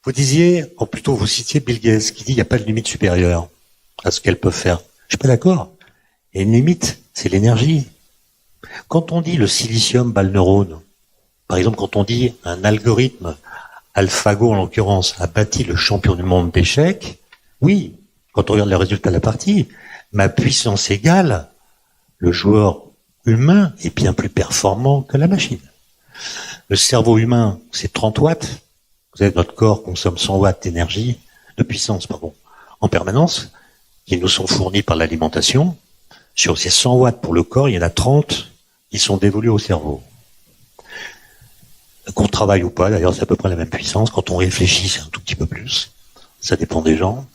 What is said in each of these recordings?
Vous disiez, ou plutôt vous citiez Bill Gates qui dit qu'il n'y a pas de limite supérieure à ce qu'elles peuvent faire. Je suis pas d'accord. Il y a une limite, c'est l'énergie. Quand on dit le silicium bat le neurone, par exemple quand on dit un algorithme, AlphaGo en l'occurrence, a bâti le champion du monde d'échecs, oui, quand on regarde les résultats de la partie, ma puissance égale, le joueur humain est bien plus performant que la machine. Le cerveau humain, c'est 30 watts. Vous savez, notre corps consomme 100 watts d'énergie, de puissance, en permanence, qui nous sont fournis par l'alimentation. Sur ces 100 watts pour le corps, il y en a 30 qui sont dévolus au cerveau. Qu'on travaille ou pas, d'ailleurs, c'est à peu près la même puissance. Quand on réfléchit, c'est un tout petit peu plus. Ça dépend des gens.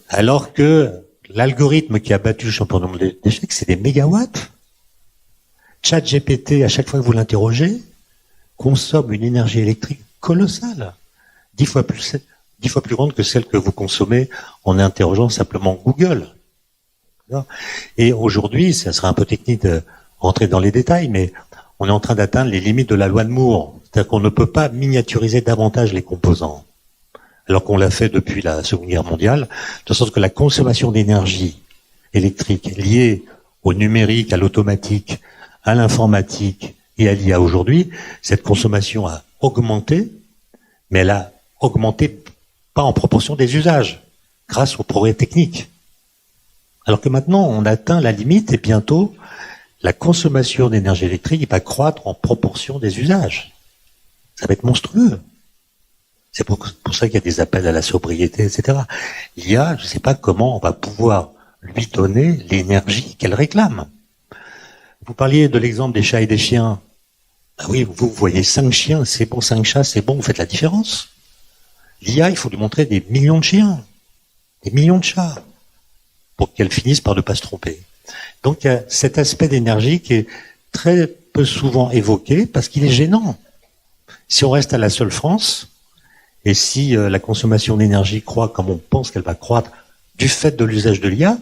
Alors que l'algorithme qui a battu le champion du monde d'échecs, c'est des mégawatts. ChatGPT, à chaque fois que vous l'interrogez, consomme une énergie électrique colossale. 10 fois plus grande que celle que vous consommez en interrogeant simplement Google. Et aujourd'hui, ça sera un peu technique de rentrer dans les détails, mais on est en train d'atteindre les limites de la loi de Moore. C'est-à-dire qu'on ne peut pas miniaturiser davantage les composants. Alors qu'on l'a fait depuis la Seconde Guerre mondiale, de sorte que la consommation d'énergie électrique liée au numérique, à l'automatique, à l'informatique et à l'IA aujourd'hui, cette consommation a augmenté, mais elle a augmenté pas en proportion des usages, grâce au progrès technique. Alors que maintenant, on atteint la limite et bientôt, la consommation d'énergie électrique va croître en proportion des usages. Ça va être monstrueux. C'est pour ça qu'il y a des appels à la sobriété, etc. L'IA, je ne sais pas comment on va pouvoir lui donner l'énergie qu'elle réclame. Vous parliez de l'exemple des chats et des chiens. Ben oui, vous voyez 5 chiens, c'est bon, 5 chats, c'est bon, vous faites la différence. L'IA, il faut lui montrer des millions de chiens, des millions de chats, pour qu'elle finisse par ne pas se tromper. Donc il y a cet aspect d'énergie qui est très peu souvent évoqué parce qu'il est gênant. Si on reste à la seule France, et si la consommation d'énergie croît comme on pense qu'elle va croître du fait de l'usage de l'IA,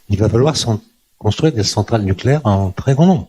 il va falloir construire des centrales nucléaires en très grand nombre.